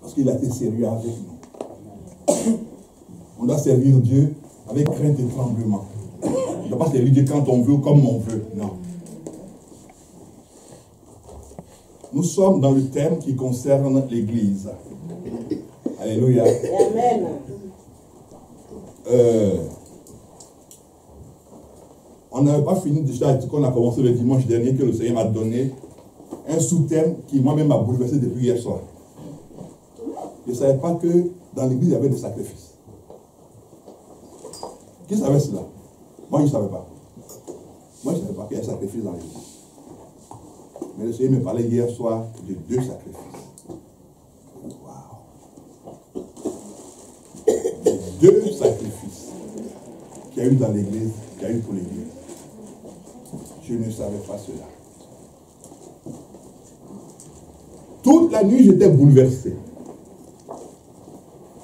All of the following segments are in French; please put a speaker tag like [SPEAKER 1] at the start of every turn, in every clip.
[SPEAKER 1] Parce qu'il a été sérieux avec nous. On doit servir Dieu avec crainte et tremblement. On ne doit pas servir Dieu quand on veut, comme on veut. Non. Nous sommes dans le thème qui concerne l'Église. Alléluia.
[SPEAKER 2] Amen.
[SPEAKER 1] On n'avait pas fini déjà ce qu'on a commencé le dimanche dernier, que le Seigneur m'a donné un sous-thème qui moi-même m'a bouleversé depuis hier soir. Je ne savais pas que dans l'Église il y avait des sacrifices. Qui savait cela? Moi je ne savais pas. Moi je ne savais pas qu'il y a un sacrifice dans l'Église. Mais le Seigneur me parlait hier soir de 2 sacrifices. Waouh! 2 sacrifices qu'il y a eu dans l'Église, qu'il y a eu pour l'Église. Je ne savais pas cela. Toute la nuit, j'étais bouleversé.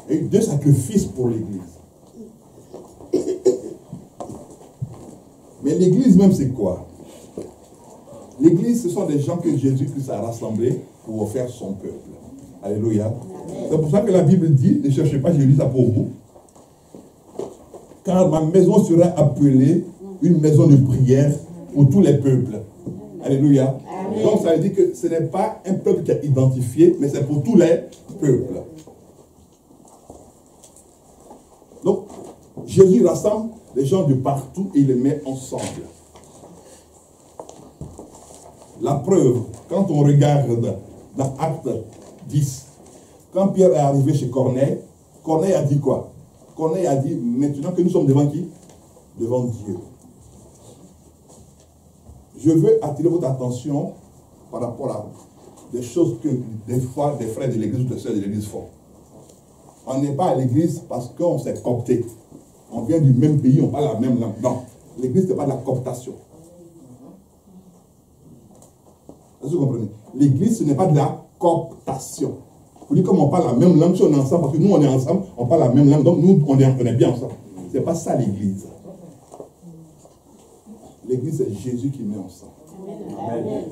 [SPEAKER 1] Il y a eu 2 sacrifices pour l'Église. Mais l'Église même, c'est quoi? L'Église, ce sont des gens que Jésus-Christ a rassemblés pour faire son peuple. Alléluia. C'est pour ça que la Bible dit, ne cherchez pas, j'ai lu ça pour vous. Car ma maison sera appelée une maison de prière pour tous les peuples. Alléluia. Amen. Donc ça veut dire que ce n'est pas un peuple qui est identifié, mais c'est pour tous les peuples. Donc, Jésus rassemble les gens de partout et il les met ensemble. La preuve, quand on regarde dans Acte 10, quand Pierre est arrivé chez Corneille, Corneille a dit quoi? Corneille a dit, maintenant que nous sommes devant qui? Devant Dieu. Je veux attirer votre attention par rapport à des choses que des fois des frères de l'église ou des sœurs de l'église font. On n'est pas à l'église parce qu'on s'est copté. On vient du même pays, on parle la même langue. Non, l'église n'est pas de la cooptation. Est-ce que vous comprenez? L'église, ce n'est pas de la cooptation. Vous dites comme on parle la même langue, si on est ensemble, parce que nous on est ensemble, on parle la même langue, donc nous on est bien ensemble. Ce n'est pas ça l'église. L'église, c'est Jésus qui met ensemble. Amen.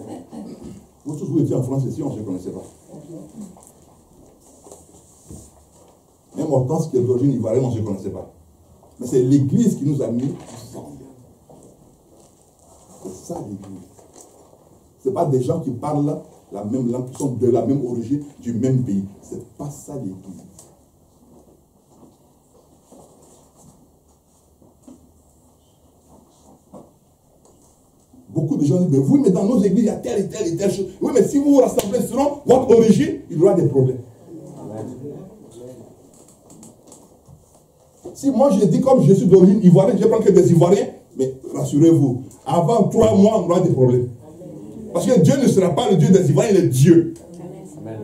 [SPEAKER 1] Vous tous, vous étiez en France ici, on ne se connaissait pas. Même Hortense qui est d'origine ivoirienne, on ne se connaissait pas. Mais c'est l'église qui nous a mis ensemble. C'est ça l'église. Ce n'est pas des gens qui parlent la même langue, qui sont de la même origine, du même pays. Ce n'est pas ça l'église. Beaucoup de gens disent, mais oui, mais dans nos églises, il y a telle et telle chose. Oui, mais si vous vous rassemblez selon votre origine, il y aura des problèmes. Si moi je dis comme je suis d'origine ivoirienne, je prends que des Ivoiriens, mais rassurez-vous, avant 3 mois, on aura des problèmes. Parce que Dieu ne sera pas le Dieu des Ivoiriens, il est Dieu. Amen.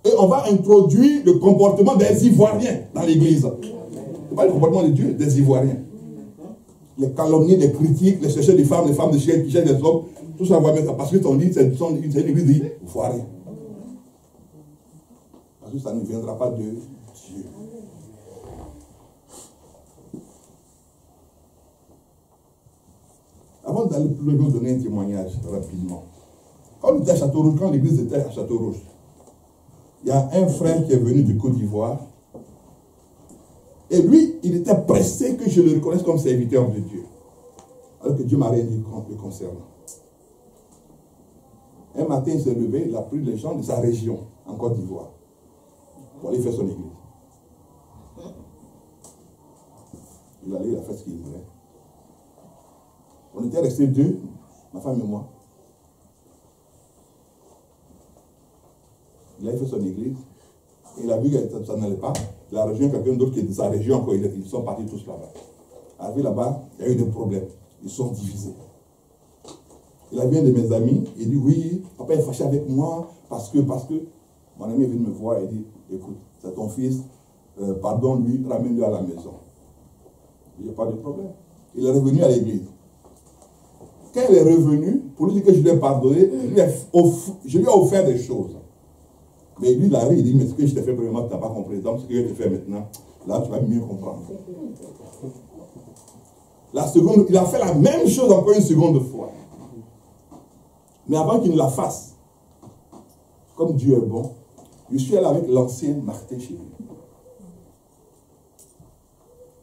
[SPEAKER 1] Et on va introduire le comportement des Ivoiriens dans l'église. Ce n'est pas le comportement de Dieu, des Ivoiriens. Les calomnies, les critiques, les chercheurs des femmes, les femmes de chiens qui cherchent des hommes, tout ça on va mettre ça. Parce que on dit, c'est une église dit, ivoirien. Parce que ça ne viendra pas de Dieu. Avant d'aller plus loin, je vais vous donner un témoignage rapidement. Quand on était à Château-Rouge, quand l'église était à Château-Rouge, il y a un frère qui est venu de Côte d'Ivoire. Et lui, il était pressé que je le reconnaisse comme serviteur de Dieu. Alors que Dieu m'a rien dit le concernant. Un matin, il s'est levé, il a pris les gens de sa région, en Côte d'Ivoire, pour aller faire son église. Il allait, il a fait ce qu'il voulait. On était restés 2, ma femme et moi. Il a fait son église. Et il a vu que ça n'allait pas. Il a rejoint quelqu'un d'autre qui est de sa région encore. Ils sont partis tous là-bas. Arrivé là-bas, il y a eu des problèmes. Ils sont divisés. Il a vu un de mes amis. Il dit, oui, papa est fâché avec moi. Parce que mon ami est venu me voir et dit, écoute, c'est ton fils. Pardonne-lui, ramène-le à la maison. Il n'y a pas de problème. Il est revenu à l'église. Quand il est revenu, pour lui dire que je lui ai pardonné, je lui ai offert des choses. Mais lui, il arrive, il dit, mais ce que je t'ai fait premièrement, tu n'as pas compris. Donc, ce que je te fais maintenant, là, tu vas mieux comprendre. La seconde, il a fait la même chose encore une seconde fois. Mais avant qu'il ne la fasse, comme Dieu est bon, Je suis allé avec l'ancien Martin chez lui.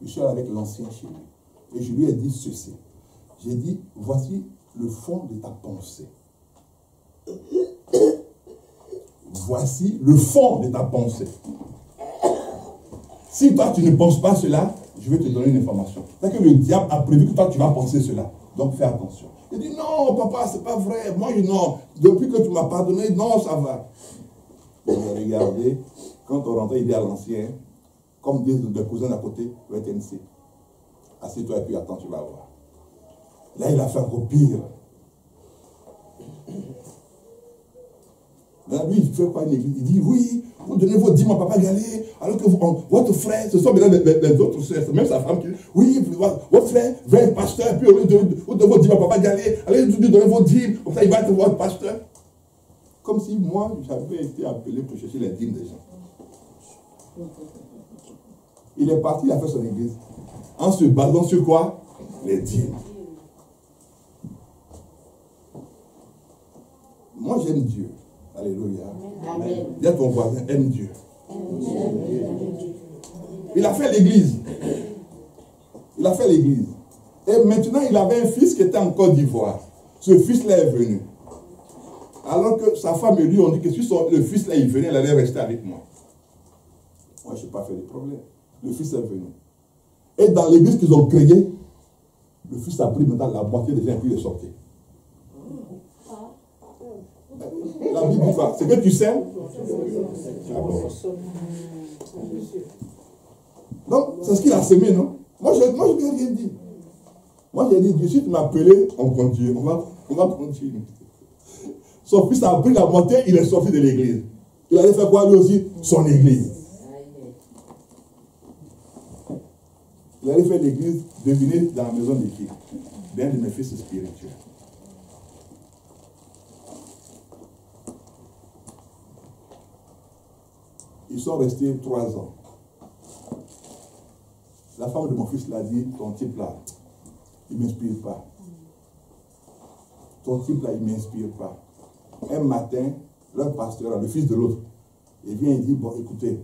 [SPEAKER 1] Je suis allé avec l'ancien chez lui. Et je lui ai dit ceci. J'ai dit, voici le fond de ta pensée. Voici le fond de ta pensée. Si toi tu ne penses pas cela, je vais te donner une information. C'est que le diable a prévu que toi tu vas penser cela. Donc fais attention. Il dit non papa, c'est pas vrai. Moi non. Depuis que tu m'as pardonné, non, ça va. Et regardez, quand on rentrait, il dit à l'ancien, comme disent des cousins d'à côté, VTNC. Assieds-toi et puis attends, tu vas voir. Là, il a fait encore pire. Là, lui, il fait quoi une église? Il dit, oui, vous donnez vos dîmes à Papa Galé, alors que votre frère, ce sont maintenant les autres soeurs, même sa femme qui dit, oui, votre frère va être pasteur, puis au lieu de donner vos dîmes à Papa Galé, allez lui donner vos dîmes, comme ça il va être votre pasteur. Comme si moi, j'avais été appelé pour chercher les dîmes des gens. Il est parti, il a fait son église. En se basant sur quoi? Les dîmes. Moi, j'aime Dieu. Alléluia. Amen. Dis à ton voisin, aime Dieu. Il a fait l'église. Il a fait l'église. Et maintenant, il avait un fils qui était en Côte d'Ivoire. Ce fils-là est venu. Alors que sa femme et lui ont dit que si le fils-là il venait, elle allait rester avec moi. Moi, je n'ai pas fait de problème. Le fils est venu. Et dans l'église qu'ils ont créée, le fils a pris maintenant la moitié des gens et puis il est sorti. La Bible dit quoi? C'est que tu sèmes. Donc, c'est ce qu'il a semé, non? Moi, je n'ai rien dit. Moi, j'ai dit, Dieu, si tu m'as appelé, on continue. On va continuer. Son fils a pris la moitié, il est sorti de l'église. Il allait faire quoi lui aussi? Son église. Il allait faire l'église, devinez, dans la maison de qui? D'un de mes fils spirituels. Ils sont restés 3 ans. La femme de mon fils l'a dit, ton type là, il ne m'inspire pas. Ton type là, il ne m'inspire pas. Un matin, leur pasteur, le fils de l'autre, il vient et dit, bon, écoutez,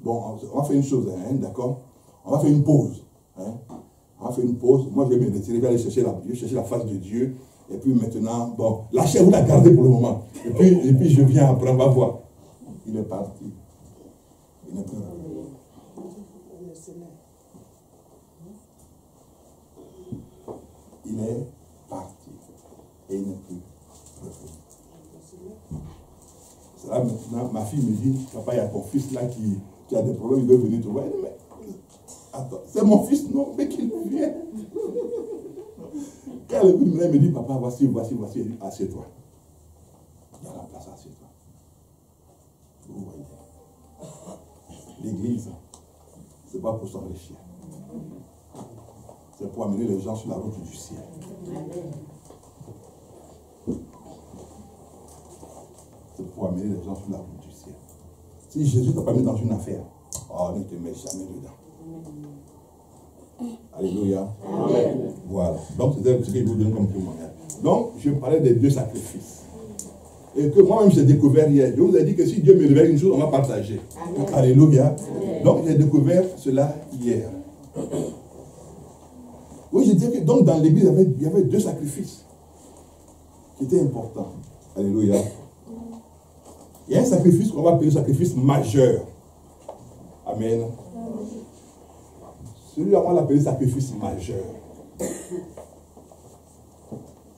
[SPEAKER 1] bon, on va faire une chose, hein, d'accord? On va faire une pause. Hein? On va faire une pause. Moi, je vais me retirer, je vais aller chercher la face de Dieu. Et puis maintenant, bon, la chair, vous la gardez pour le moment. Et puis je viens après, on va voir. Il est parti. Il n'est plus revenu. Il est parti. Et il n'est plus revenu. C'est là maintenant, ma fille me dit, papa, il y a ton fils là qui a des problèmes, il doit venir te voir. Mais attends, c'est mon fils, non, mais qu'il vienne. Quand elle est venue, elle me dit, papa, voici, assieds-toi. Il y a la place, assieds-toi. Vous voyez. L'église, ce n'est pas pour s'enrichir. C'est pour amener les gens sur la route du ciel. C'est pour amener les gens sur la route du ciel. Si Jésus ne t'a pas mis dans une affaire, oh, ne te mets jamais dedans. Alléluia. Amen. Voilà. Donc, c'était ce que je vous donne comme témoignage. Donc, je parlais des 2 sacrifices. Et que moi-même, j'ai découvert hier. Je vous ai dit que si Dieu me révèle une chose, on va partager. Amen. Alléluia. Amen. Donc, j'ai découvert cela hier. Oui, je disais que donc, dans l'église, il y avait 2 sacrifices qui étaient importants. Alléluia. Il y a un sacrifice qu'on va appeler le sacrifice majeur. Amen. Celui-là, on va l'appeler sacrifice majeur.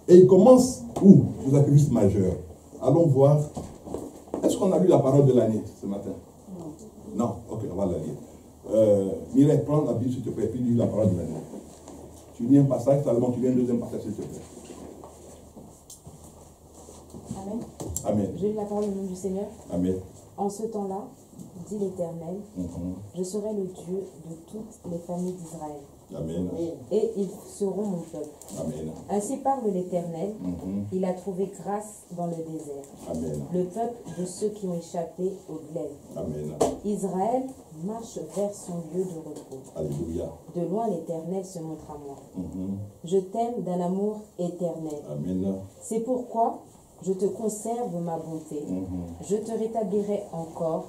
[SPEAKER 1] Et il commence où, le sacrifice majeur? Allons voir. Est-ce qu'on a lu la parole de l'année ce matin? Non. Ok, on va la lire. Mireille, prends la Bible s'il te plaît, puis lis la parole de l'année. Tu lis un passage, Salomon, tu lis un deuxième passage s'il te plaît.
[SPEAKER 2] Amen.
[SPEAKER 1] Amen.
[SPEAKER 2] Je lis la parole au nom du Seigneur.
[SPEAKER 1] Amen.
[SPEAKER 2] En ce temps-là, dit l'Éternel, je serai le Dieu de toutes les familles d'Israël.
[SPEAKER 1] Amen.
[SPEAKER 2] Et ils seront mon peuple.
[SPEAKER 1] Amen.
[SPEAKER 2] Ainsi parle l'Éternel, il a trouvé grâce dans le désert.
[SPEAKER 1] Amen.
[SPEAKER 2] Le peuple de ceux qui ont échappé au glaive.
[SPEAKER 1] Amen.
[SPEAKER 2] Israël marche vers son lieu de repos.
[SPEAKER 1] Alléluia.
[SPEAKER 2] De loin l'Éternel se montre à moi. Je t'aime d'un amour éternel.
[SPEAKER 1] Amen.
[SPEAKER 2] C'est pourquoi, je te conserve ma bonté, je te rétablirai encore,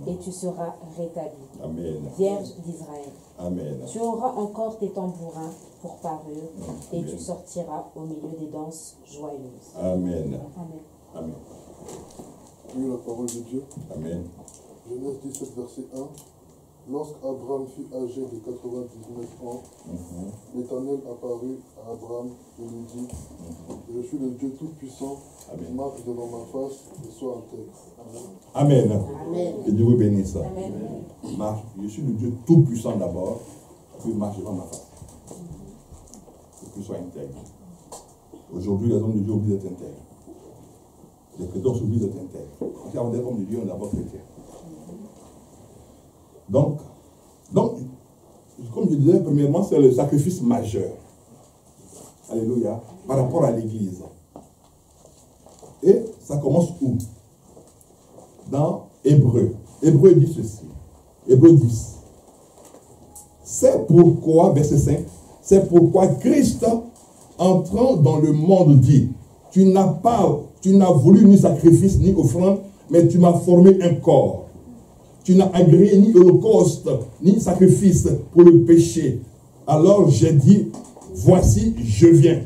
[SPEAKER 2] et tu seras rétabli.
[SPEAKER 1] Amen.
[SPEAKER 2] Vierge d'Israël.
[SPEAKER 1] Amen.
[SPEAKER 2] Tu auras encore tes tambourins pour parure, et
[SPEAKER 1] Amen.
[SPEAKER 2] tu sortiras au milieu des danses joyeuses.
[SPEAKER 1] Amen.
[SPEAKER 2] Amen.
[SPEAKER 1] Amen.
[SPEAKER 3] Oui, la parole de Dieu.
[SPEAKER 1] Amen.
[SPEAKER 3] Genèse 17, verset 1. Lorsqu'Abraham fut âgé de 99 ans, l'Éternel apparut à Abraham et lui dit, je suis le Dieu Tout-Puissant, marche devant ma face et sois intègre.
[SPEAKER 1] Amen.
[SPEAKER 2] Amen.
[SPEAKER 1] Que Dieu vous bénisse.
[SPEAKER 2] Amen.
[SPEAKER 1] Marche. Je suis le Dieu Tout-Puissant d'abord, puis marche devant ma face. Que tu sois intègre. Aujourd'hui, les hommes de Dieu oublient d'être intègres. Les chrétiens oublient d'être intègres. Quand on est hommes de Dieu, on est d'abord chrétien. Donc, comme je disais, premièrement, c'est le sacrifice majeur. Alléluia. Par rapport à l'Église. Et ça commence où? Dans Hébreu. Hébreu dit ceci. Hébreu 10. C'est pourquoi, verset 5, c'est pourquoi Christ, entrant dans le monde, dit, tu n'as voulu ni sacrifice ni offrande, mais tu m'as formé un corps. Tu n'as agréé ni holocauste, ni sacrifice pour le péché. Alors j'ai dit, voici, je viens.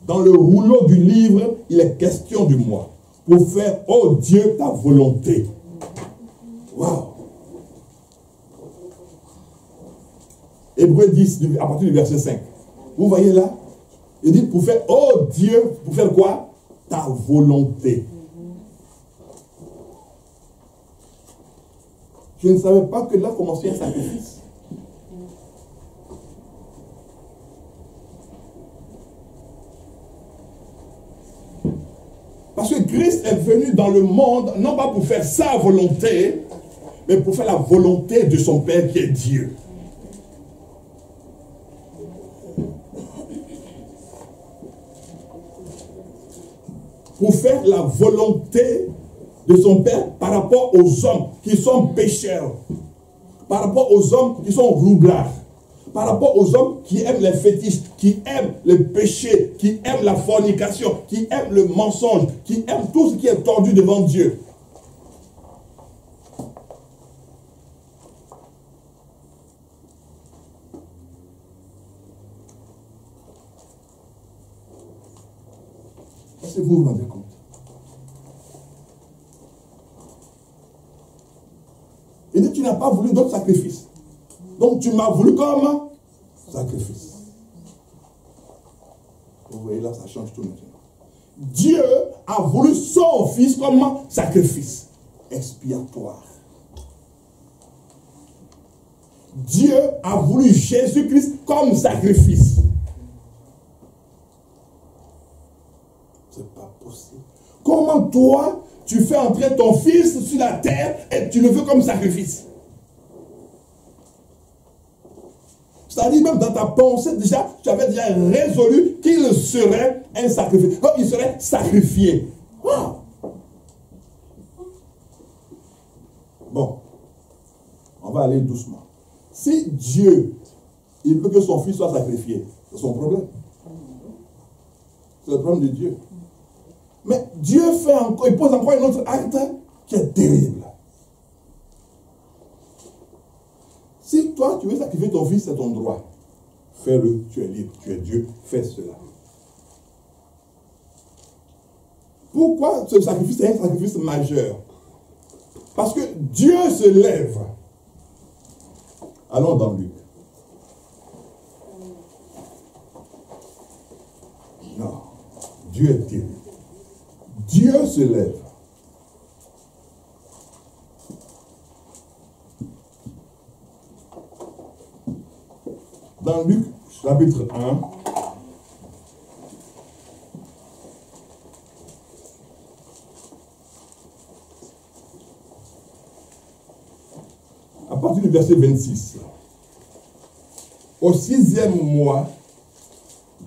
[SPEAKER 1] Dans le rouleau du livre, il est question de moi, pour faire, oh Dieu, ta volonté. Waouh! Hébreu 10, à partir du verset 5. Vous voyez là? Il dit, pour faire, oh Dieu, pour faire quoi? Ta volonté. Je ne savais pas que là commençait un sacrifice. Parce que Christ est venu dans le monde, non pas pour faire sa volonté, mais pour faire la volonté de son Père qui est Dieu. Pour faire la volonté de son Père par rapport aux hommes qui sont pécheurs, par rapport aux hommes qui sont roublards, par rapport aux hommes qui aiment les fétiches, qui aiment le péché, qui aiment la fornication, qui aiment le mensonge, qui aiment tout ce qui est tordu devant Dieu. Est-ce que vous vous rendez compte? Il dit, tu n'as pas voulu d'autre sacrifice. Donc tu m'as voulu comme sacrifice. Vous voyez là, ça change tout maintenant. Dieu a voulu son fils comme sacrifice expiatoire. Dieu a voulu Jésus-Christ comme sacrifice. C'est pas possible. Comment toi, tu fais entrer ton fils sur la terre et tu le veux comme sacrifice? C'est-à-dire même dans ta pensée, déjà, tu avais déjà résolu qu'il serait un sacrifice. Donc, il serait sacrifié. Wow. Bon, on va aller doucement. Si Dieu, il veut que son fils soit sacrifié, c'est son problème. C'est le problème de Dieu. Mais Dieu fait encore, il pose encore un autre acte qui est terrible. Si toi, tu veux sacrifier ton fils, c'est ton droit. Fais-le, tu es libre, tu es Dieu, fais cela. Pourquoi ce sacrifice est un sacrifice majeur? Parce que Dieu se lève. Allons dans Luc. Non, Dieu est terrible. Dieu se lève. Dans Luc, chapitre 1, à partir du verset 26, au 6e mois,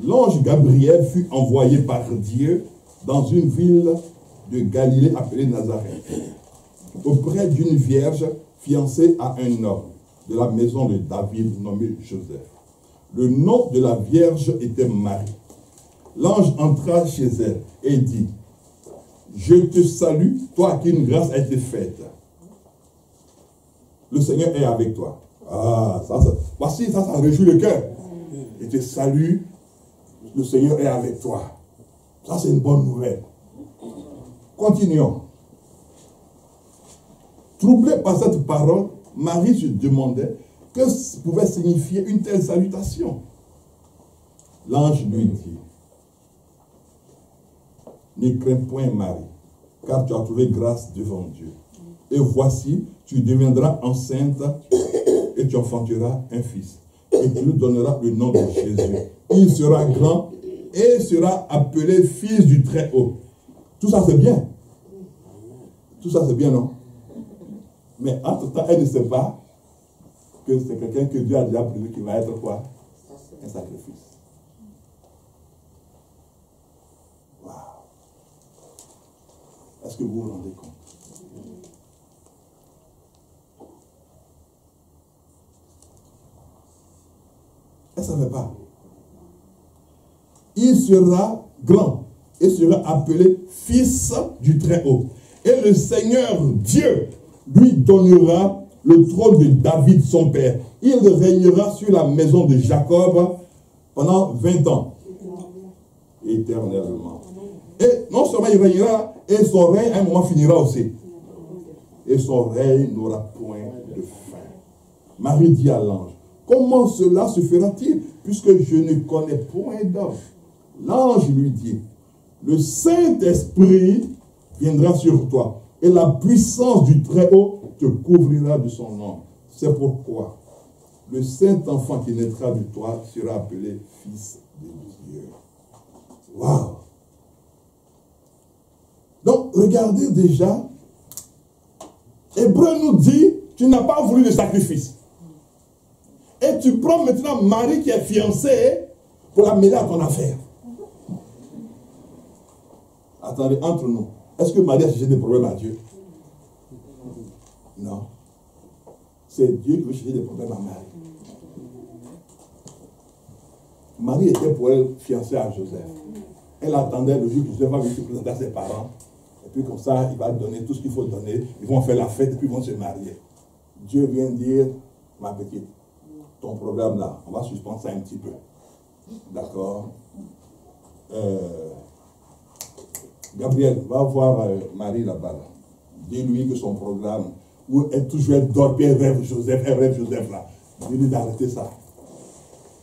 [SPEAKER 1] l'ange Gabriel fut envoyé par Dieu dans une ville de Galilée appelée Nazareth, auprès d'une vierge fiancée à un homme de la maison de David nommé Joseph. Le nom de la vierge était Marie. L'ange entra chez elle et dit, je te salue, toi à qui une grâce a été faite. Le Seigneur est avec toi. Ah, voici, ça réjouit le cœur. Je te salue, le Seigneur est avec toi. Ça, c'est une bonne nouvelle. Continuons. Troublé par cette parole, Marie se demandait que pouvait signifier une telle salutation. L'ange lui dit, ne crains point Marie, car tu as trouvé grâce devant Dieu. Et voici, tu deviendras enceinte et tu enfanteras un fils. Et tu lui donneras le nom de Jésus. Il sera grand et sera appelé fils du Très-Haut. Tout ça c'est bien. Tout ça c'est bien, non? Mais entre-temps, elle ne sait pas que c'est quelqu'un que Dieu a déjà prévu qui va être quoi? Un sacrifice. Waouh! Est-ce que vous vous rendez compte? Elle ne savait pas. Il sera grand et sera appelé fils du Très-Haut. Et le Seigneur Dieu lui donnera le trône de David, son père. Il régnera sur la maison de Jacob pendant 20 ans. Éternellement. Et non seulement il régnera, et son règne à un moment finira aussi. Et son règne n'aura point de fin. Marie dit à l'ange, comment cela se fera-t-il, puisque je ne connais point d'homme? L'ange lui dit, le Saint-Esprit viendra sur toi, et la puissance du Très-Haut te couvrira de son nom. C'est pourquoi le Saint-Enfant qui naîtra de toi sera appelé Fils de Dieu. Waouh! Donc, regardez déjà, Hébreu nous dit, tu n'as pas voulu de sacrifice. Et tu prends maintenant Marie qui est fiancée pour la mêler à ton affaire. Attendez, entre nous, est-ce que Marie a cherché des problèmes à Dieu? Non. C'est Dieu qui veut chercher des problèmes à Marie. Marie était pour elle fiancée à Joseph. Elle attendait le jour que Joseph va venir se présenter à ses parents. Et puis comme ça, il va donner tout ce qu'il faut donner. Ils vont faire la fête et puis ils vont se marier. Dieu vient dire, ma petite, ton programme là, on va suspendre ça un petit peu. D'accord? Gabriel, va voir Marie là-bas. Là. Dis-lui que son programme, où elle toujours dort, puis elle rêve Joseph là. Dis-lui d'arrêter ça.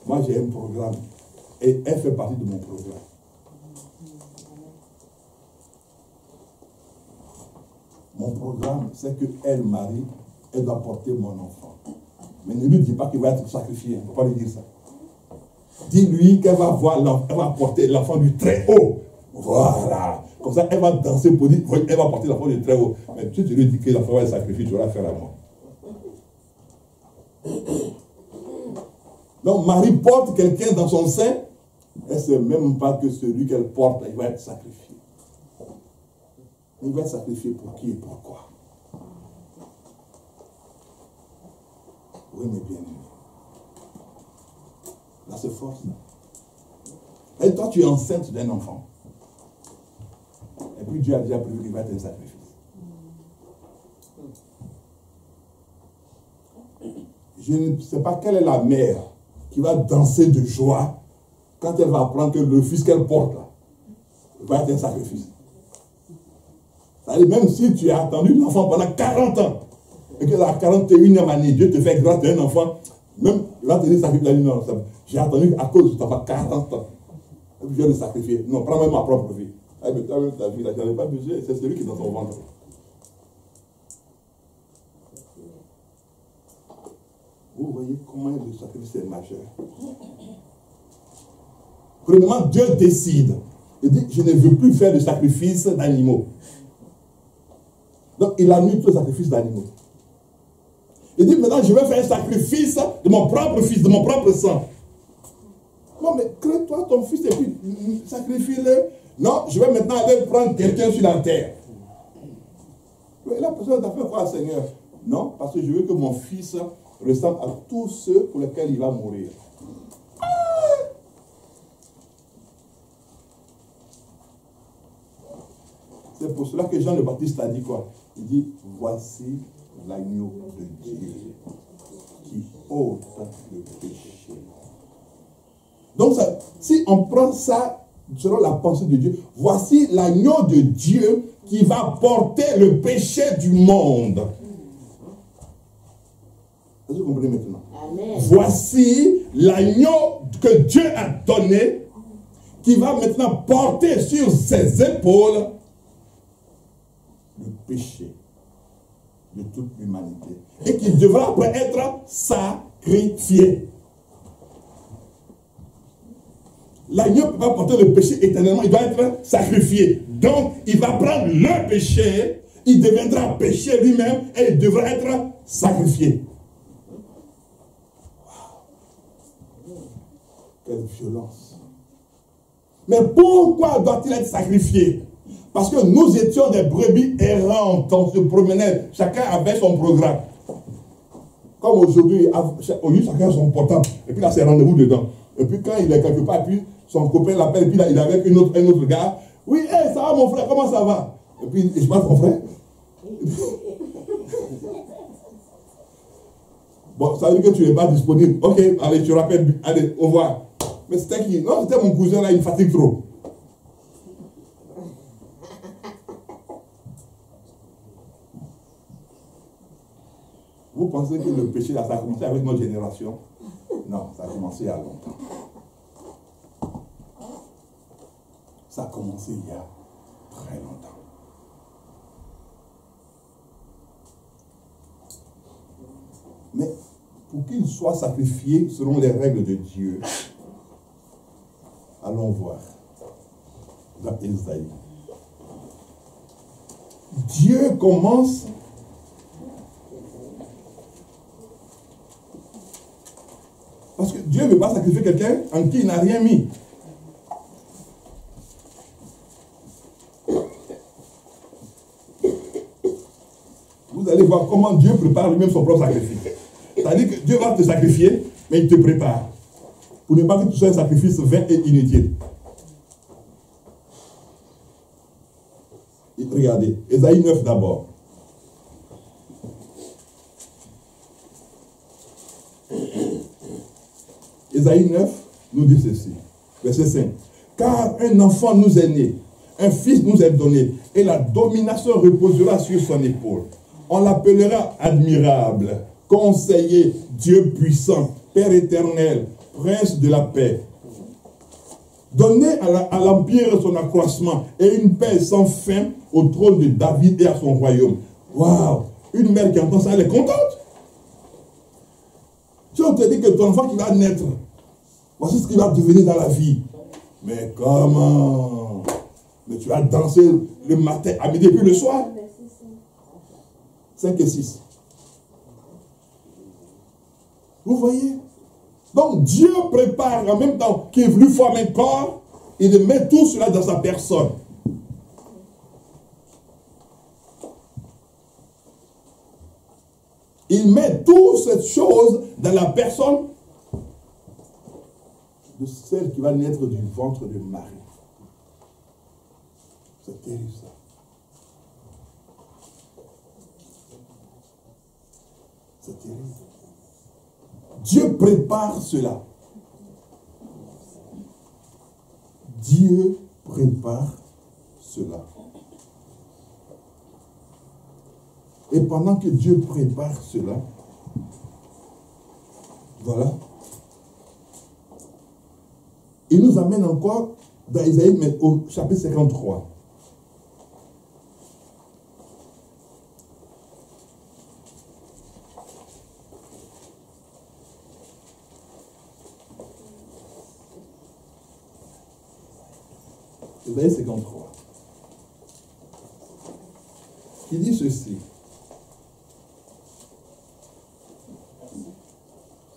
[SPEAKER 1] Moi j'ai un programme. Et elle fait partie de mon programme. Mon programme, c'est que elle, Marie, elle doit porter mon enfant. Mais ne lui dis pas qu'il va être sacrifié. Il ne faut pas lui dire ça. Dis-lui qu'elle va voir l'enfant, elle va porter l'enfant du Très-Haut. Voilà. Comme ça, elle va danser pour dire, elle va porter l'enfant du Très-Haut. Mais si tu lui dis que l'enfant va être sacrifié, tu vas la faire à moi. Donc, Marie porte quelqu'un dans son sein. Elle ne sait même pas que celui qu'elle porte, il va être sacrifié. Il va être sacrifié pour qui et pourquoi? Oui, mais bien aimé. Là, c'est fort. Et toi, tu es enceinte d'un enfant. Et puis Dieu a déjà prévu qu'il va être un sacrifice. Je ne sais pas quelle est la mère qui va danser de joie quand elle va apprendre que le fils qu'elle porte là, va être un sacrifice. C'est-à-dire, même si tu as attendu l'enfant pendant 40 ans, et que la 41e année, Dieu te fait grâce d'un enfant, même là, tu dis sacrifice, non, j'ai attendu à cause de ton enfant 40 ans. Et puis je vais le sacrifier. Non, prends même ma propre vie. Ah, mais toi, même ta vie, là, tu n'avais pas besoin, c'est celui qui est dans ton ventre. Vous voyez comment le sacrifice est majeur. Premièrement, Dieu décide. Il dit, je ne veux plus faire de sacrifice d'animaux. Donc, il annule tous les sacrifices d'animaux. Il dit, maintenant, je vais faire un sacrifice de mon propre fils, de mon propre sang. Non, mais crée-toi ton fils et puis sacrifie-le. Non, je vais maintenant aller prendre quelqu'un sur la terre. Et la personne t'a fait quoi, Seigneur? Non, parce que je veux que mon fils ressemble à tous ceux pour lesquels il va mourir. C'est pour cela que Jean le Baptiste a dit quoi? Il dit, voici l'agneau de Dieu qui ôte le péché. Donc, ça, si on prend ça selon la pensée de Dieu, voici l'agneau de Dieu qui va porter le péché du monde. Est-ce que vous comprenez maintenant? Amen. Voici l'agneau que Dieu a donné qui va maintenant porter sur ses épaules le péché de toute l'humanité et qui devra après être sacrifié. L'agneau ne peut pas porter le péché éternellement, il doit être sacrifié. Donc, il va prendre le péché, il deviendra péché lui-même et il devra être sacrifié. Wow. Quelle violence. Mais pourquoi doit-il être sacrifié? Parce que nous étions des brebis errantes, on se promenait, chacun avait son programme. Comme aujourd'hui, chacun a son portable, et puis là c'est rendez-vous dedans. Et puis quand il est quelque part, puis son copain l'appelle, et puis là il est avec un autre gars. Oui, hey, ça va mon frère, comment ça va? Et puis je parle ton frère. Bon, ça veut dire que tu n'es pas disponible. Ok, allez, tu rappelles, allez, au revoir. Mais c'était qui? Non, c'était mon cousin là, il fatigue trop. Vous pensez que le péché, là, ça a commencé avec notre génération? Non, ça a commencé il y a longtemps. Ça a commencé il y a très longtemps. Mais pour qu'il soit sacrifié selon les règles de Dieu, allons voir dans Ésaïe. Dieu commence parce que Dieu ne veut pas sacrifier quelqu'un en qui il n'a rien mis. Vous allez voir comment Dieu prépare lui-même son propre sacrifice. C'est-à-dire que Dieu va te sacrifier, mais il te prépare. Pour ne pas que tu sois un sacrifice vain et inutile. Et regardez, Ésaïe 9 d'abord. Ésaïe 9 nous dit ceci, verset 5. Car un enfant nous est né, un fils nous est donné, et la domination reposera sur son épaule. On l'appellera admirable, conseiller, Dieu puissant, Père éternel, prince de la paix. Donner à l'empire son accroissement et une paix sans fin au trône de David et à son royaume. Waouh! Une mère qui entend ça, elle est contente. Si on te dit que ton enfant qui va naître, voici ce qu'il va devenir dans la vie. Mais comment? Mais tu vas danser le matin, à midi et puis le soir. 5 et 6. Vous voyez? Donc Dieu prépare en même temps qu'il lui forme un corps, il met tout cela dans sa personne. Il met toutes ces choses dans la personne de celle qui va naître du ventre de Marie. C'est terrible ça. C'est terrible. Dieu prépare cela. Dieu prépare cela. Et pendant que Dieu prépare cela, voilà, il nous amène encore dans Ésaïe, mais au chapitre 53. Ésaïe 53. Qui dit ceci.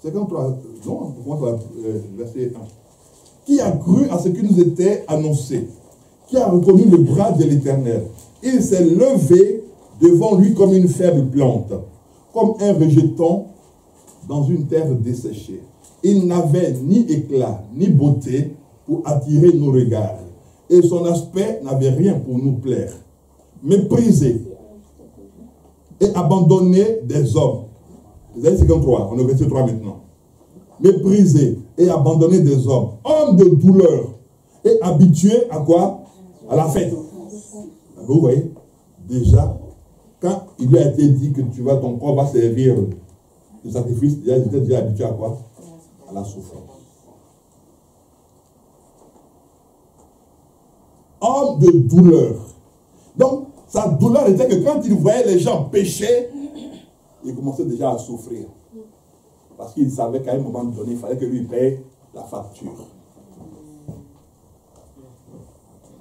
[SPEAKER 1] 53, non, verset 1. Qui a cru à ce qui nous était annoncé? Qui a reconnu le bras de l'Éternel? Il s'est levé devant lui comme une faible plante, comme un rejeton dans une terre desséchée. Il n'avait ni éclat, ni beauté pour attirer nos regards. Et son aspect n'avait rien pour nous plaire. mépriser et abandonner des hommes. Ésaïe 53, on est au verset 3 maintenant. Mépriser et abandonner des hommes, hommes de douleur, et habitués à quoi? À la fête. Vous voyez, déjà, quand il lui a été dit que ton corps va servir de sacrifice, il était déjà habitué à quoi? À la souffrance. Homme de douleur. Donc, sa douleur était que quand il voyait les gens pécher, il commençait déjà à souffrir. Parce qu'il savait qu'à un moment donné, il fallait que lui paye la facture.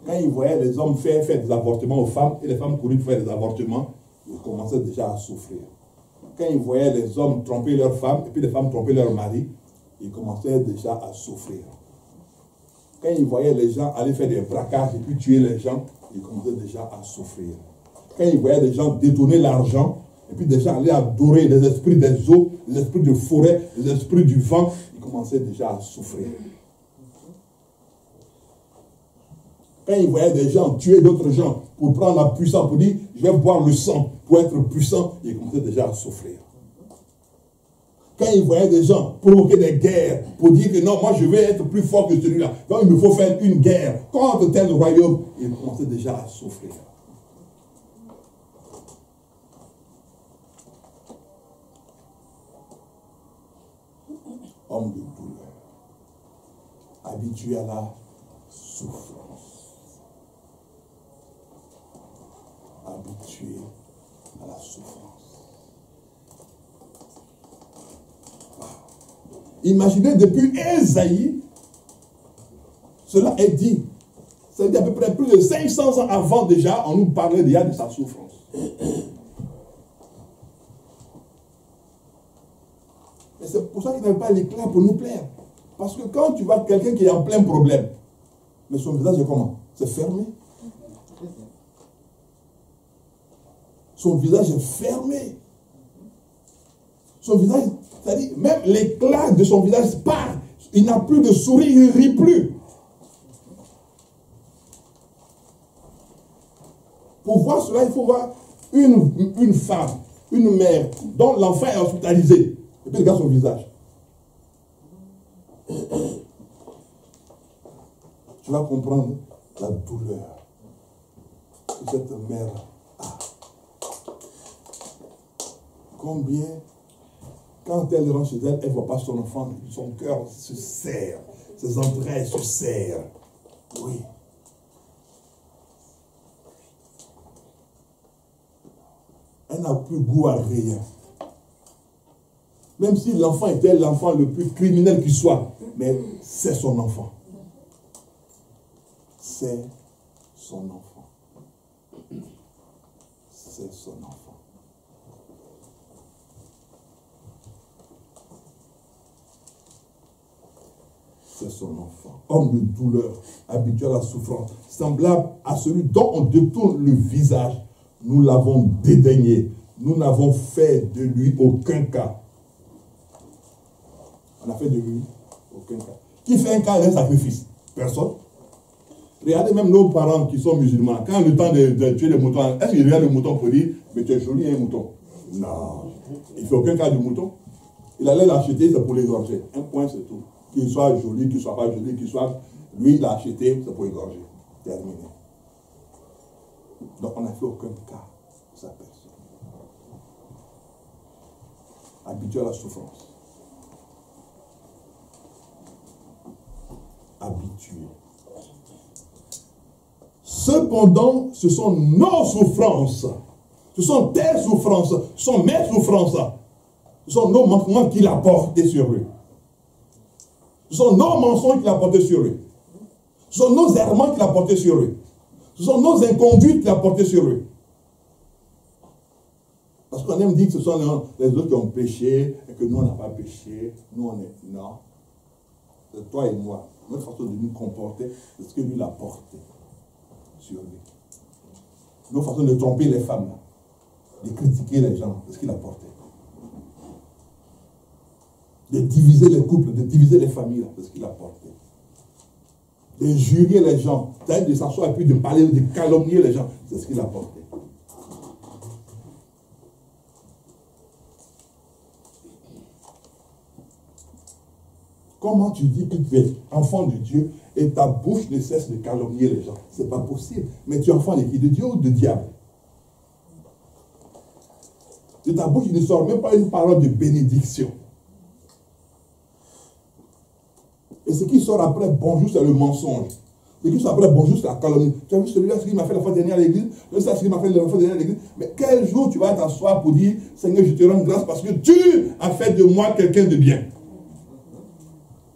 [SPEAKER 1] Quand il voyait les hommes faire des avortements aux femmes et les femmes courir pour faire des avortements, il commençait déjà à souffrir. Quand il voyait les hommes tromper leurs femmes et puis les femmes tromper leurs maris, il commençait déjà à souffrir. Quand il voyait les gens aller faire des braquages et puis tuer les gens, il commençait déjà à souffrir. Quand il voyait les gens détourner l'argent et puis déjà aller adorer les esprits des eaux, les esprits de forêt, les esprits du vent, il commençait déjà à souffrir. Quand il voyait des gens tuer d'autres gens pour prendre la puissance, pour dire je vais boire le sang pour être puissant, il commençait déjà à souffrir. Quand il voyait des gens provoquer des guerres pour dire que non, moi je vais être plus fort que celui-là, donc il me faut faire une guerre contre tel royaume, il commençait déjà à souffrir. Homme de douleur, habitué à la souffrance. Habitué à la souffrance. Wow. Imaginez depuis Ésaïe, cela est dit. Ça veut dire à peu près plus de 500 ans avant déjà, on nous parlait déjà de sa souffrance. Et c'est pour ça qu'il n'avait pas l'éclat pour nous plaire. Parce que quand tu vois quelqu'un qui est en plein problème, mais son visage est comment? C'est fermé. Son visage est fermé. Son visage, c'est-à-dire, même l'éclat de son visage part. Il n'a plus de sourire, il ne rit plus. Pour voir cela, il faut voir une femme, une mère, dont l'enfant est hospitalisé. Et puis regarde son visage. Tu vas comprendre la douleur que cette mère a. Combien, quand elle rentre chez elle, elle ne voit pas son enfant, son cœur se serre, ses entrailles se serrent. Oui. Elle n'a plus goût à rien. Même si l'enfant était l'enfant le plus criminel qu'il soit, mais c'est son enfant. C'est son enfant. C'est son enfant. C'est son enfant. Homme de douleur, habitué à la souffrance, semblable à celui dont on détourne le visage. Nous l'avons dédaigné. Nous n'avons fait de lui aucun cas. On a fait de lui aucun cas. Qui fait un cas d'un sacrifice? Personne. Regardez même nos parents qui sont musulmans. Quand le temps de tuer les moutons, est-ce qu'il regarde le mouton pour dire mais tu es joli un mouton? Non. Il ne fait aucun cas du mouton. Il allait l'acheter, c'est pour l'égorger. Un point, c'est tout. Qu'il soit joli, qu'il ne soit pas joli, qu'il soit... Lui, il l'a acheté, c'est pour égorger. Terminé. Donc, on n'a fait aucun cas de sa personne. Habitué à la souffrance. Habitué. Cependant, ce sont nos souffrances. Ce sont tes souffrances. Ce sont mes souffrances. Ce sont nos manquements qu'il a portés sur lui. Ce sont nos mensonges qu'il a portés sur lui. Ce sont nos errements qu'il a portés sur lui. Ce sont nos inconduites qu'il a portés sur lui. Parce qu'on aime dire que ce sont les autres qui ont péché et que nous, on n'a pas péché. Nous, on est... Non. C'est toi et moi. Notre façon de nous comporter, c'est ce que lui l'a porté sur lui. Notre façon de tromper les femmes, de critiquer les gens, c'est ce qu'il a porté. De diviser les couples, de diviser les familles, c'est ce qu'il a porté. d'injurier les gens, c'est-à-dire de s'asseoir et puis de parler, de calomnier les gens. C'est ce qu'il a porté. Comment tu dis que tu es enfant de Dieu et ta bouche ne cesse de calomnier les gens? Ce n'est pas possible. Mais tu es enfant de qui? De Dieu ou de diable? De ta bouche, il ne sort même pas une parole de bénédiction. Et ce qui sort après bonjour, c'est le mensonge. Ce qui sort après bonjour, c'est la calomnie. Tu as vu celui-là, ce qu'il m'a fait la fois dernière à l'église, celui-là, ce qu'il m'a fait la fois dernière à l'église. Mais quel jour tu vas t'asseoir pour dire, Seigneur, je te rends grâce parce que tu as fait de moi quelqu'un de bien?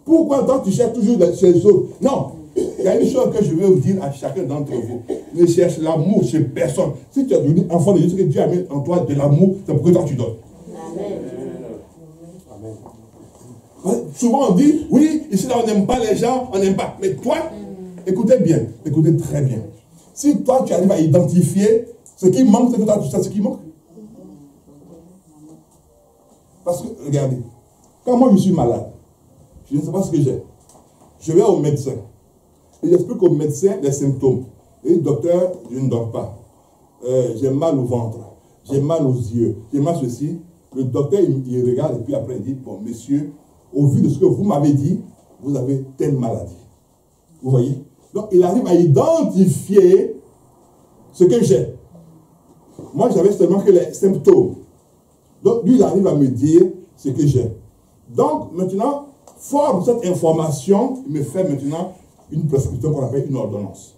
[SPEAKER 1] Pourquoi donc tu cherches toujours chez les autres? Non, il y a une chose que je veux vous dire à chacun d'entre vous. Ne cherche l'amour chez personne. Si tu as devenu enfant de Dieu, c'est que Dieu a mis en toi de l'amour, c'est pour que toi tu donnes. Amen. Souvent on dit, oui, ici là on n'aime pas les gens, on n'aime pas. Mais toi, écoutez bien, écoutez très bien. Si toi tu arrives à identifier ce qui manque, c'est que toi tu sais ce qui manque. Parce que, regardez, quand moi je suis malade, je ne sais pas ce que j'ai. Je vais au médecin. Et j'explique au médecin les symptômes. Et le docteur, je ne dors pas. J'ai mal au ventre. J'ai mal aux yeux. J'ai mal ceci. Le docteur, il regarde et puis après il dit, bon, monsieur, au vu de ce que vous m'avez dit, vous avez telle maladie. Vous voyez? Donc, il arrive à identifier ce que j'ai. Moi, j'avais seulement que les symptômes. Donc, lui, il arrive à me dire ce que j'ai. Donc, maintenant, fort de cette information, il me fait maintenant une prescription qu'on appelle une ordonnance.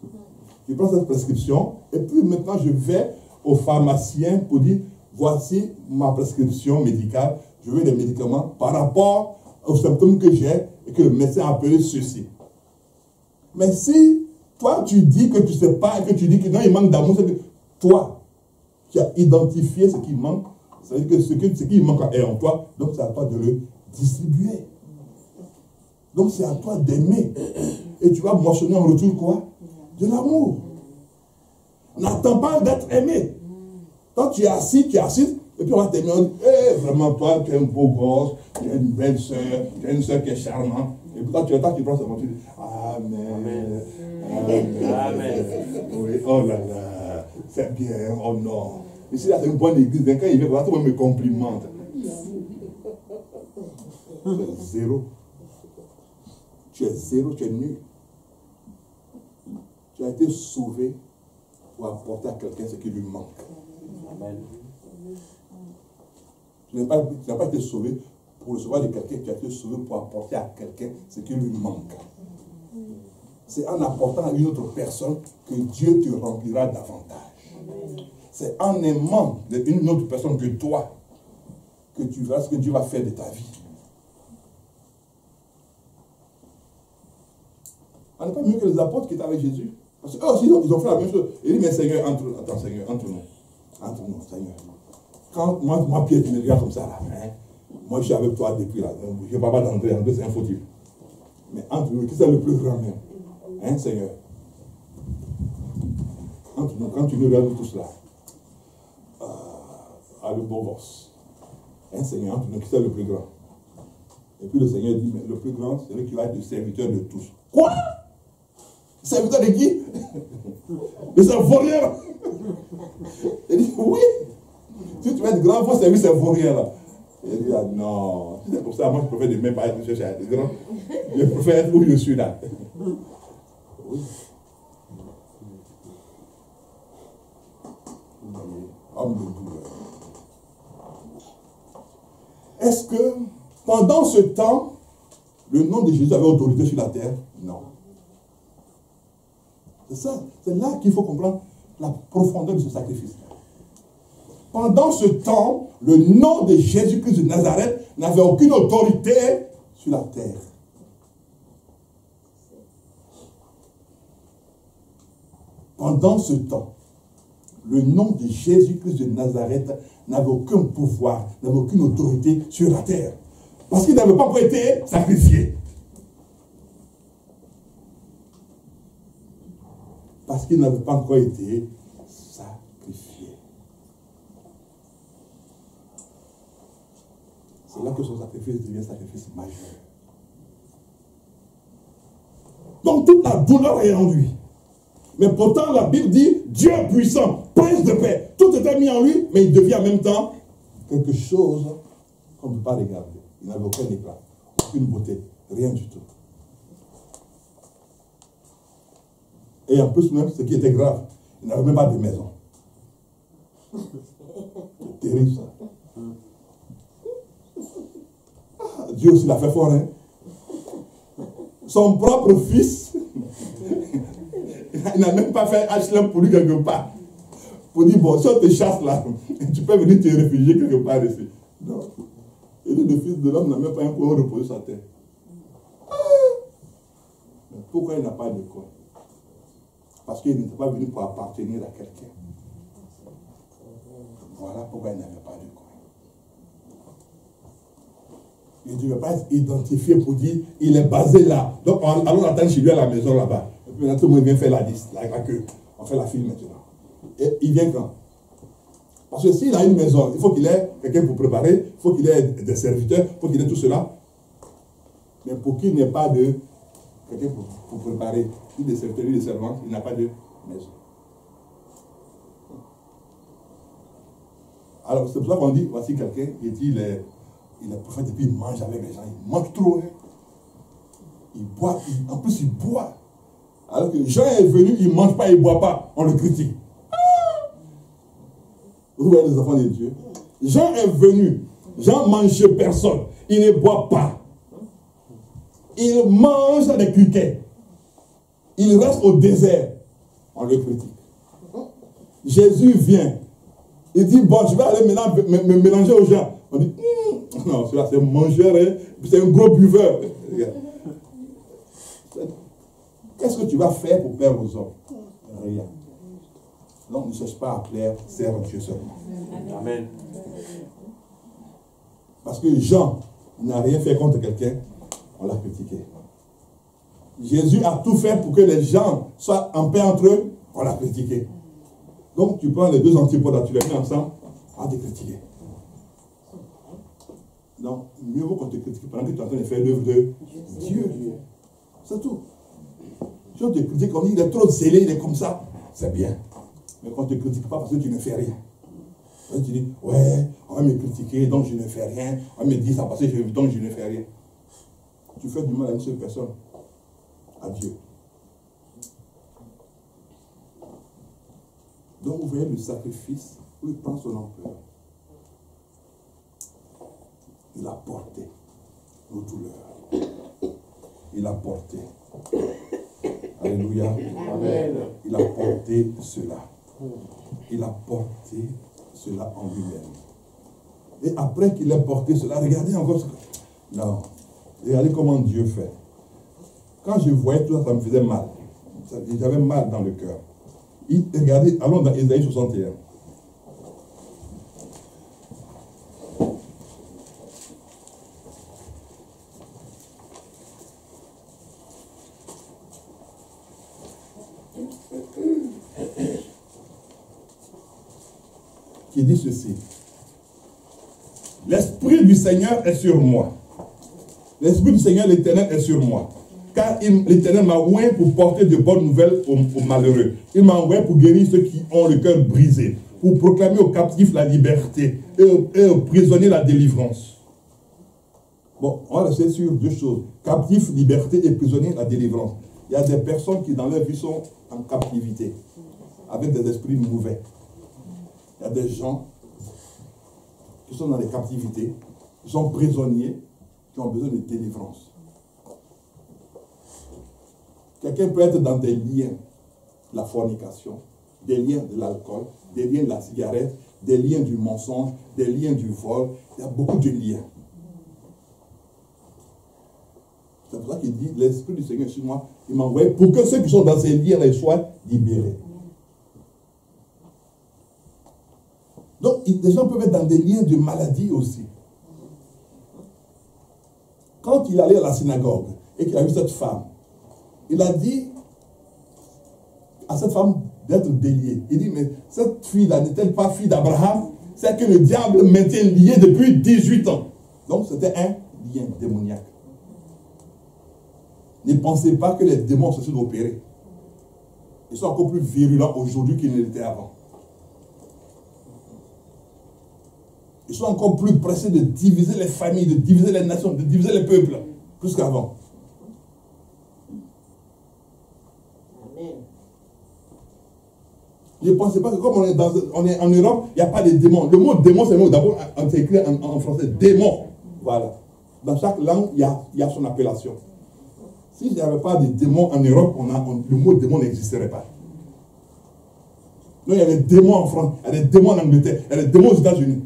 [SPEAKER 1] Je prends cette prescription et puis maintenant je vais au pharmacien pour dire voici ma prescription médicale, je veux des médicaments par rapport aux symptômes que j'ai et que le médecin a appelé ceci. Mais si toi tu dis que tu ne sais pas et que tu dis que non, il manque d'amour, c'est que toi tu as identifié ce qui manque, ça veut dire que ce qui manque est en toi, donc c'est à toi de le distribuer. Donc c'est à toi d'aimer. Et tu vas moissonner en retour quoi? De l'amour. N'attends pas d'être aimé. Quand tu es assis, et puis on va t'aimer, on dit, hey, vraiment toi, tu es un beau gosse, tu es une belle soeur, tu es une soeur qui est charmante. Et puis quand tu prends ce moment, tu dis, Amen. Amen. Amen. Oui, oh là là, c'est bien, oh non. Ici, là, c'est une bonne église. Quand il vient, voilà, tout le monde me complimente. C'est zéro. Tu es zéro, tu es nul. Tu as été sauvé pour apporter à quelqu'un ce qui lui manque. Amen. Tu n'as pas été sauvé pour recevoir de quelqu'un, tu as été sauvé pour apporter à quelqu'un ce qui lui manque. C'est en apportant à une autre personne que Dieu te remplira davantage. C'est en aimant une autre personne que toi que tu verras ce que Dieu va faire de ta vie. On n'est pas mieux que les apôtres qui étaient avec Jésus. Parce qu'eux aussi, ils ont fait la même chose. Il dit, mais Seigneur, Seigneur, entre nous, Seigneur. Quand moi, Pierre, tu me regardes comme ça, là, hein, moi, je suis avec toi depuis là. Je ne vais pas d'entrer, c'est un faux-il. Mais entre nous, qui c'est le plus grand même? Hein, Seigneur? Entre nous, quand tu nous regardes tous là, à le beau gosse. Hein, Seigneur, entre nous, qui c'est le plus grand? Et puis le Seigneur dit, mais le plus grand, c'est celui qui va être le serviteur de tous. Quoi? Serviteur de qui? De ce vaurien. Il dit, oui. Si tu veux être grand, il faut servir ces vauriens là. Il dit, ah non. C'est pour ça, moi je préfère ne même pas être chercher à être grand. Je préfère être où je suis là. Oui. Homme de douleur. Est-ce que pendant ce temps, le nom de Jésus avait autorité sur la terre? Non. C'est ça. C'est là qu'il faut comprendre la profondeur de ce sacrifice. Pendant ce temps, le nom de Jésus-Christ de Nazareth n'avait aucune autorité sur la terre. Pendant ce temps, le nom de Jésus-Christ de Nazareth n'avait aucun pouvoir, n'avait aucune autorité sur la terre. Parce qu'il n'avait pas encore été sacrifié. Parce qu'il n'avait pas encore été sacrifié. C'est là que son sacrifice devient sacrifice majeur. Donc toute la douleur est en lui. Mais pourtant, la Bible dit, Dieu puissant, prince de paix. Tout était mis en lui, mais il devient en même temps quelque chose qu'on ne peut pas regarder. Il n'avait aucun éclat, aucune beauté, rien du tout. Et en plus, même, ce qui était grave, il n'avait même pas de maison. C'est terrible, ça. Ah, Dieu aussi l'a fait fort, hein. Son propre fils, il n'a même pas fait HLM pour lui quelque part. Pour dire, bon, si on te chasse là, tu peux venir te réfugier quelque part ici. Non. Et le fils de l'homme n'a même pas un point reposer sa tête. Mais pourquoi il n'a pas de quoi? Parce qu'il n'était pas venu pour appartenir à quelqu'un. Voilà pourquoi il n'avait pas de quoi. Il ne devait pas être identifié pour dire il est basé là. Donc allons l'attendre chez lui à la maison là-bas. Et puis maintenant tout le monde vient faire la liste, la queue. On fait la file maintenant. Et il vient quand? Parce que s'il a une maison, il faut qu'il ait quelqu'un pour préparer, il faut qu'il ait des serviteurs, il faut qu'il ait tout cela. Mais pour qu'il n'ait pas de quelqu'un pour préparer, ni des serviteurs, ni des servantes, il n'a pas de maison. Alors c'est pour ça qu'on dit, voici quelqu'un, il dit, il est prophète et puis il mange avec les gens, il mange trop. Hein. Il boit, en plus il boit. Alors que Jean est venu, il ne mange pas, il ne boit pas, on le critique. Vous voyez les enfants de Dieu. Jean est venu, Jean mange personne, il ne boit pas. Il mange des criquets. Il reste au désert, on le critique. Jésus vient, il dit, bon, je vais aller maintenant me mélanger aux gens. On dit, non, celui-là c'est un mangeur, hein, c'est un gros buveur. Qu'est-ce que tu vas faire pour plaire aux hommes? Rien. Donc ne cherche pas à plaire, sers Dieu seulement. Amen. Parce que Jean n'a rien fait contre quelqu'un, on l'a critiqué. Jésus a tout fait pour que les gens soient en paix entre eux, on l'a critiqué. Donc tu prends les deux antipodes, tu les mets ensemble, on va te critiquer. Donc mieux vaut qu'on te critique pendant que tu es en train de faire l'œuvre de Dieu. C'est tout. Si on te critique, on dit il est trop zélé, il est comme ça, c'est bien. Mais quand on ne te critique pas parce que tu ne fais rien. Et tu dis, ouais, on va me critiquer, donc je ne fais rien. On va me dire ça parce que donc je ne fais rien. Tu fais du mal à une seule personne. À Dieu. Donc vous voyez le sacrifice où il prend son ampleur. Il a porté nos douleurs. Il a porté. Alléluia. Amen. Il a porté cela. Il a porté cela en lui-même. Et après qu'il ait porté cela, regardez encore ce que... Non. Regardez comment Dieu fait. Quand je voyais tout ça, ça me faisait mal. J'avais mal dans le cœur. Regardez, allons dans Ésaïe 61. Qui dit ceci. L'Esprit du Seigneur est sur moi. L'Esprit du Seigneur, l'Éternel, est sur moi. Car l'Éternel m'a oint pour porter de bonnes nouvelles aux malheureux. Il m'a oint pour guérir ceux qui ont le cœur brisé, pour proclamer aux captifs la liberté et aux prisonniers la délivrance. Bon, on va rester sur deux choses. Captifs, liberté et prisonniers, la délivrance. Il y a des personnes qui dans leur vie sont en captivité, avec des esprits mauvais. Il y a des gens qui sont dans des captivités, qui sont prisonniers, qui ont besoin de délivrance. Quelqu'un peut être dans des liens de la fornication, des liens de l'alcool, des liens de la cigarette, des liens du mensonge, des liens du vol. Il y a beaucoup de liens. C'est pour ça qu'il dit, l'Esprit du Seigneur sur moi, il m'a envoyé pour que ceux qui sont dans ces liens soient libérés. Donc, des gens peuvent être dans des liens de maladie aussi. Quand il allait à la synagogue et qu'il a vu cette femme, il a dit à cette femme d'être déliée. Il dit, mais cette fille-là n'est-elle pas fille d'Abraham? C'est que le diable maintient lié depuis 18 ans. Donc, c'était un lien démoniaque. Ne pensez pas que les démons sont censés d'opérer. Ils sont encore plus virulents aujourd'hui qu'ils ne l'étaient avant. Ils sont encore plus pressés de diviser les familles, de diviser les nations, de diviser les peuples, plus qu'avant.
[SPEAKER 4] Amen.
[SPEAKER 1] Ne pensez pas que comme on est en Europe, il n'y a pas de démons. Le mot démon, c'est le mot d'abord, c'est écrit en français, démon. Voilà. Dans chaque langue, il y a son appellation. Si il n'y avait pas de démons en Europe, le mot démon n'existerait pas. Non, il y a des démons en France, il y a des démons en Angleterre, il y a des démons aux États-Unis.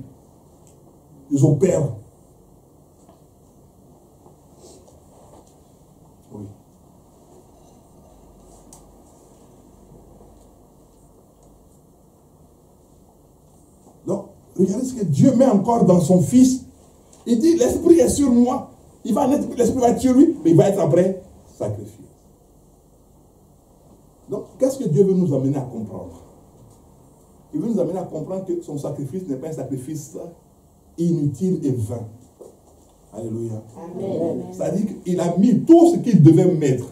[SPEAKER 1] Ils opèrent. Oui. Donc, regardez ce que Dieu met encore dans son Fils. Il dit, l'Esprit est sur moi. L'Esprit va être sur lui, mais il va être après sacrifié. Donc, qu'est-ce que Dieu veut nous amener à comprendre? Il veut nous amener à comprendre que son sacrifice n'est pas un sacrifice inutile et vain. Alléluia.
[SPEAKER 4] Amen.
[SPEAKER 1] C'est-à-dire qu'il a mis tout ce qu'il devait mettre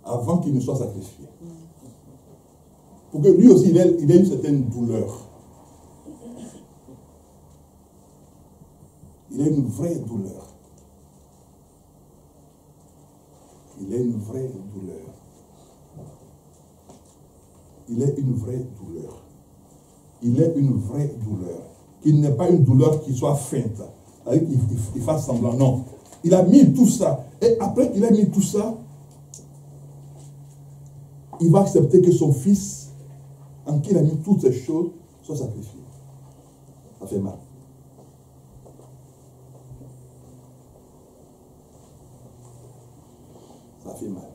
[SPEAKER 1] avant qu'il ne soit sacrifié. Pour que lui aussi, il ait une certaine douleur. Il a une vraie douleur. Il a une vraie douleur. Il est une vraie douleur. Il est une vraie douleur. Qu'il n'est pas une douleur qui soit feinte. C'est-à-dire qu'il fasse semblant. Non. Il a mis tout ça. Et après qu'il a mis tout ça, il va accepter que son fils, en qui il a mis toutes ces choses, soit sacrifié. Ça fait mal. Ça fait mal.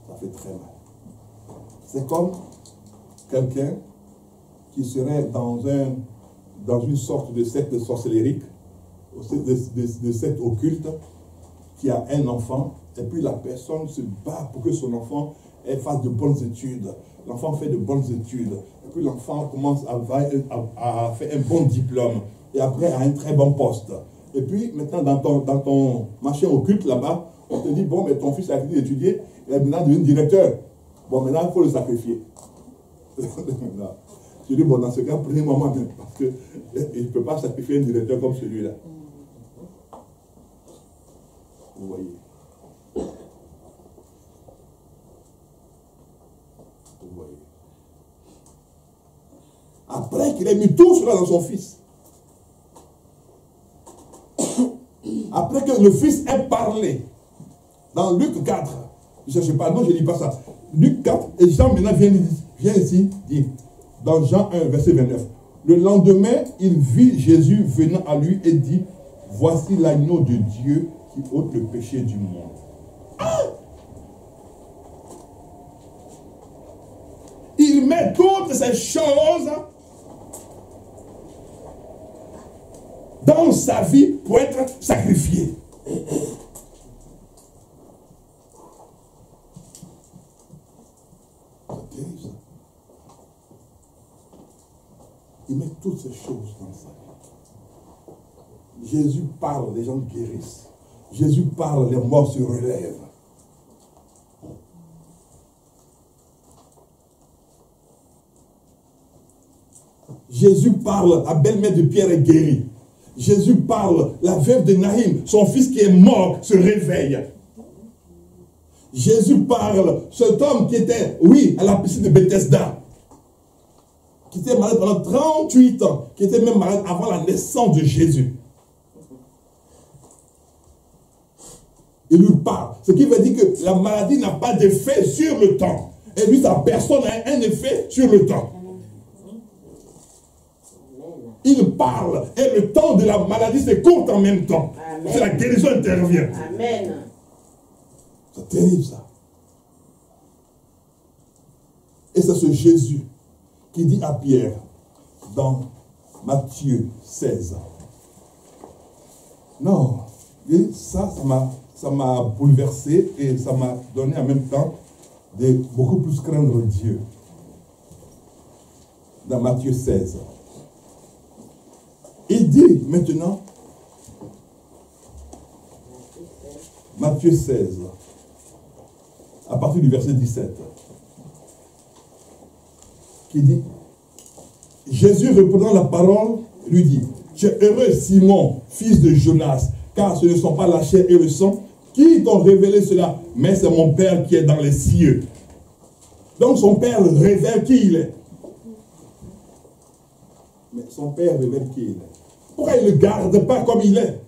[SPEAKER 1] Ça fait très mal. C'est comme quelqu'un qui serait dans une sorte de secte sorcellérique, de secte occulte, qui a un enfant, et puis la personne se bat pour que son enfant fasse de bonnes études. L'enfant fait de bonnes études, et puis l'enfant commence à faire un bon diplôme, et après à un très bon poste. Et puis maintenant dans ton machin occulte là-bas, on te dit, bon, mais ton fils a fini d'étudier, il est maintenant devenu directeur. Bon, maintenant, il faut le sacrifier. Je dis, bon, dans ce cas, prenez moi même, parce qu'il ne peut pas sacrifier un directeur comme celui-là. Vous voyez. Vous voyez. Après qu'il ait mis tout cela dans son fils, après que le fils ait parlé, dans Luc 4, je ne cherche pas, non, je ne lis pas ça. Luc 4, et Jean maintenant vient ici, dit, dans Jean 1, verset 29. Le lendemain, il vit Jésus venant à lui et dit, voici l'agneau de Dieu qui ôte le péché du monde. Ah! Il met toutes ces choses dans sa vie pour être sacrifié. Il met toutes ces choses dans sa vie. Jésus parle, les gens guérissent. Jésus parle, les morts se relèvent. Jésus parle, la belle-mère de Pierre est guérie. Jésus parle, la veuve de Naïm, son fils qui est mort, se réveille. Jésus parle, cet homme qui était, oui, à la piscine de Bethesda, qui était malade pendant 38 ans, qui était même malade avant la naissance de Jésus. Il lui parle. Ce qui veut dire que la maladie n'a pas d'effet sur le temps. Et lui, sa personne a un effet sur le temps. Il parle. Et le temps de la maladie s'écourte en même temps. C'est la guérison intervient.
[SPEAKER 4] Amen.
[SPEAKER 1] C'est terrible ça. Et c'est ce Jésus qui dit à Pierre dans Matthieu 16. Non, et ça m'a bouleversé et ça m'a donné en même temps de beaucoup plus craindre Dieu. Dans Matthieu 16. Il dit maintenant, Matthieu 16, à partir du verset 17, qui dit, Jésus reprenant la parole, lui dit, tu es heureux Simon, fils de Jonas, car ce ne sont pas la chair et le sang qui t'ont révélé cela, mais c'est mon Père qui est dans les cieux. Donc son Père révèle qui il est. Mais son Père révèle qui il est. Pourquoi il ne le garde pas comme il est?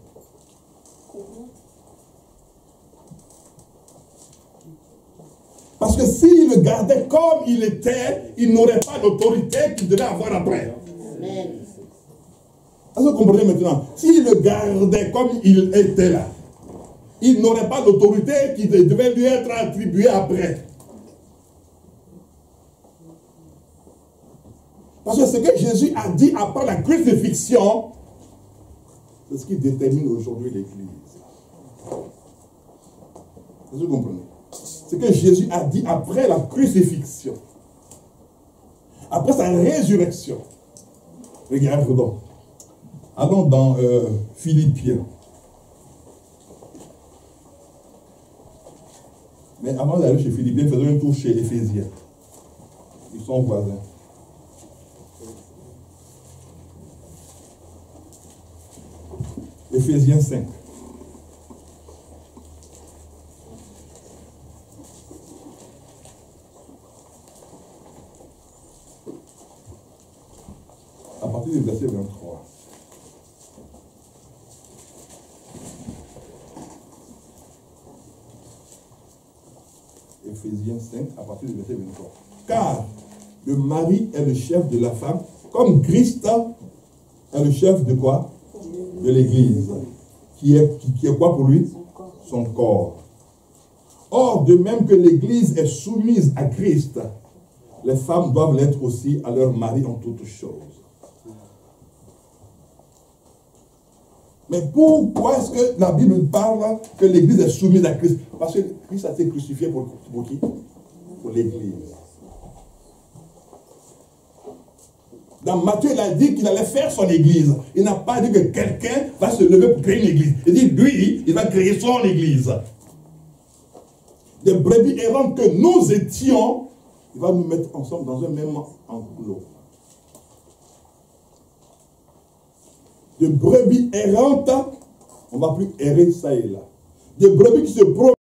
[SPEAKER 1] Parce que s'il le gardait comme il était, il n'aurait pas l'autorité qu'il devait avoir après.
[SPEAKER 4] Amen.
[SPEAKER 1] Est-ce que vous comprenez maintenant? S'il le gardait comme il était là, il n'aurait pas l'autorité qui devait lui être attribuée après. Parce que ce que Jésus a dit après la crucifixion, c'est ce qui détermine aujourd'hui l'Église. Est-ce que vous comprenez? Ce que Jésus a dit après la crucifixion, après sa résurrection. Regardez donc. Allons dans Philippiens. Mais avant d'aller chez Philippiens, faisons un tour chez Éphésiens. Ils sont voisins. Éphésiens 5. À partir du verset 23. Éphésiens 5, à partir du verset 23. Car le mari est le chef de la femme, comme Christ est le chef de quoi? De l'Église. Qui est quoi pour lui? Son corps. Or, de même que l'Église est soumise à Christ, les femmes doivent l'être aussi à leur mari en toutes choses. Mais pourquoi est-ce que la Bible parle que l'Église est soumise à Christ? Parce que Christ a été crucifié pour qui? Pour l'Église. Dans Matthieu, il a dit qu'il allait faire son Église. Il n'a pas dit que quelqu'un va se lever pour créer une Église. Il dit, lui, il va créer son Église. Des brebis errantes que nous étions, il va nous mettre ensemble dans un même enclos. De brebis errantes, on ne va plus errer ça et là. Des brebis qui se promènent